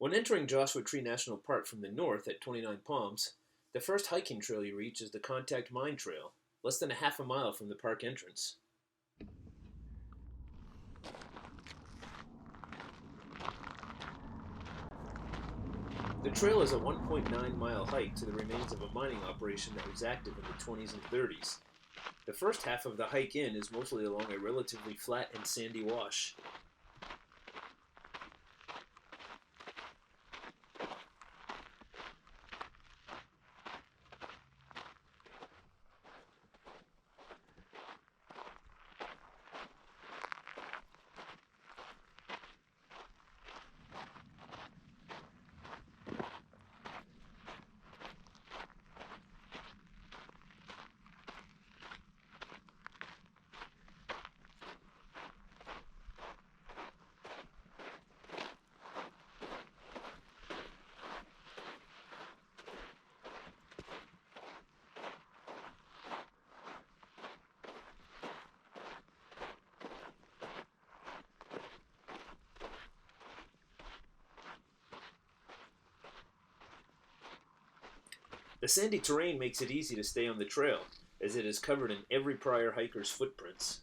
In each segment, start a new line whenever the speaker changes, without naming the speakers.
When entering Joshua Tree National Park from the north at 29 Palms, the first hiking trail you reach is the Contact Mine Trail, less than a half a mile from the park entrance. The trail is a 1.9-mile hike to the remains of a mining operation that was active in the 20s and 30s. The first half of the hike in is mostly along a relatively flat and sandy wash. The sandy terrain makes it easy to stay on the trail, as it is covered in every prior hiker's footprints.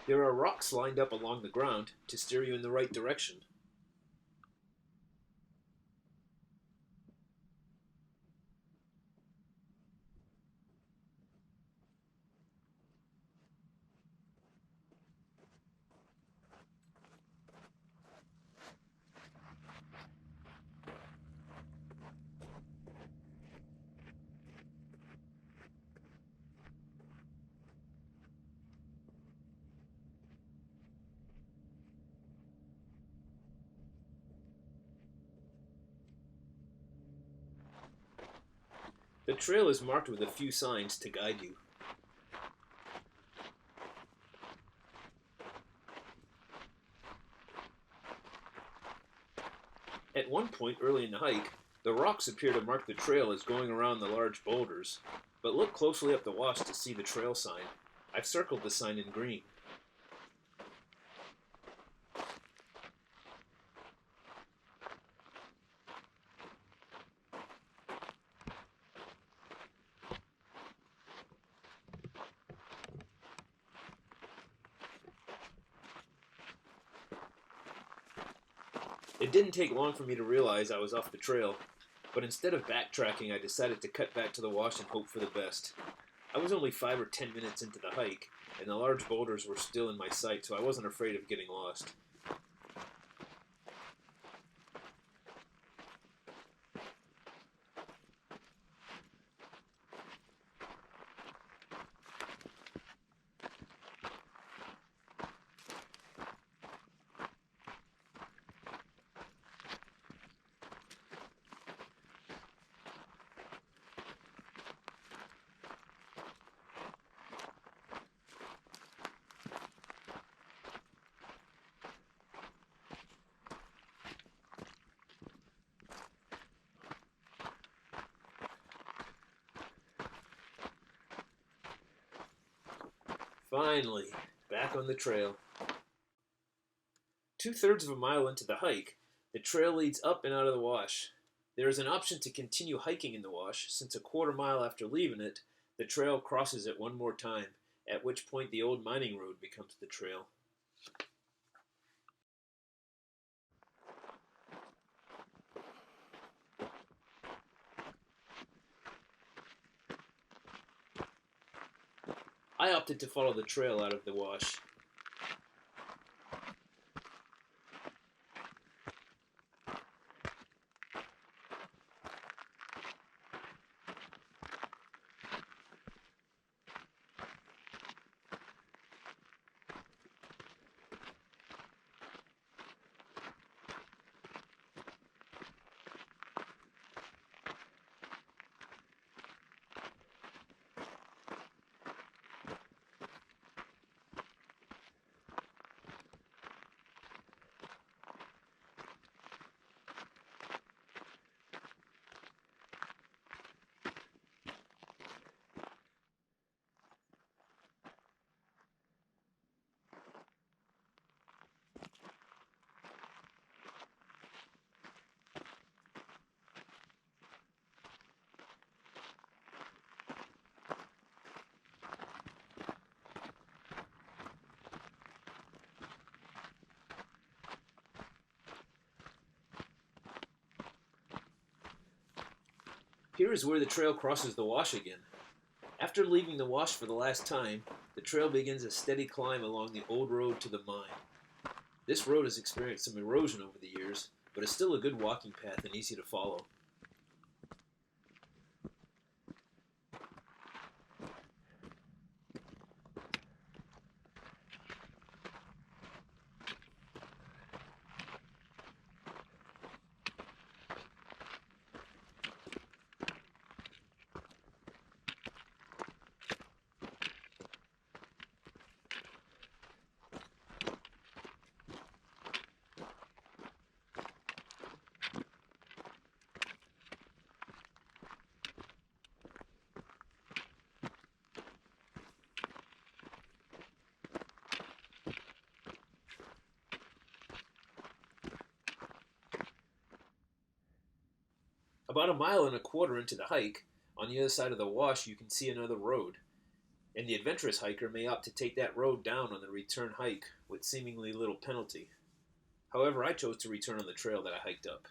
There are rocks lined up along the ground to steer you in the right direction. The trail is marked with a few signs to guide you. At one point early in the hike, the rocks appear to mark the trail as going around the large boulders, but look closely up the wash to see the trail sign. I've circled the sign in green. It didn't take long for me to realize I was off the trail, but instead of backtracking, I decided to cut back to the wash and hope for the best. I was only 5 or 10 minutes into the hike, and the large boulders were still in my sight, so I wasn't afraid of getting lost. Finally, back on the trail. 2/3 of a mile into the hike, the trail leads up and out of the wash. There is an option to continue hiking in the wash, since a quarter mile after leaving it, the trail crosses it one more time, at which point the old mining road becomes the trail. I opted to follow the trail out of the wash. Here is where the trail crosses the wash again. After leaving the wash for the last time, the trail begins a steady climb along the old road to the mine. This road has experienced some erosion over the years, but is still a good walking path and easy to follow. About 1.25 miles into the hike, on the other side of the wash you can see another road, and the adventurous hiker may opt to take that road down on the return hike with seemingly little penalty. However, I chose to return on the trail that I hiked up.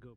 Go.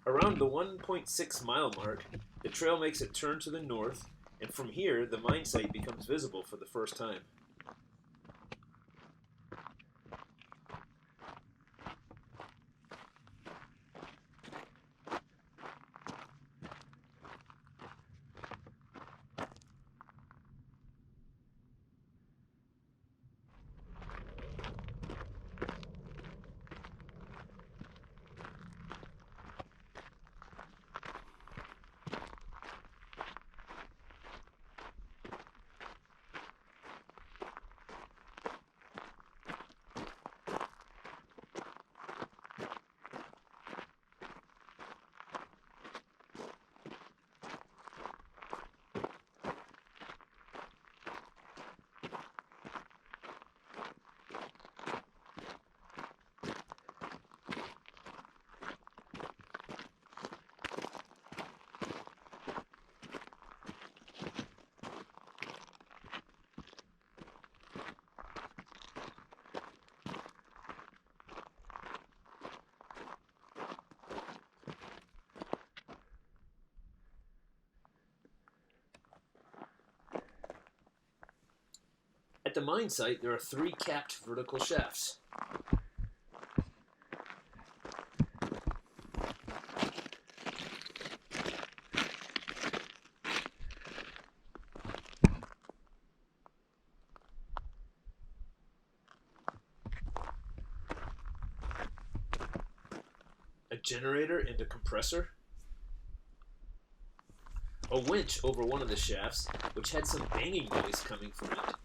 Around the 1.6 mile mark, the trail makes a turn to the north, and from here the mine site becomes visible for the first time. At the mine site, there are 3 capped vertical shafts. A generator and a compressor. A winch over one of the shafts, which had some banging noise coming from it.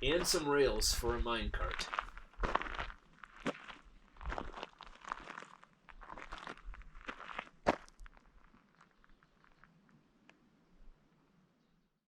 And some rails for a minecart.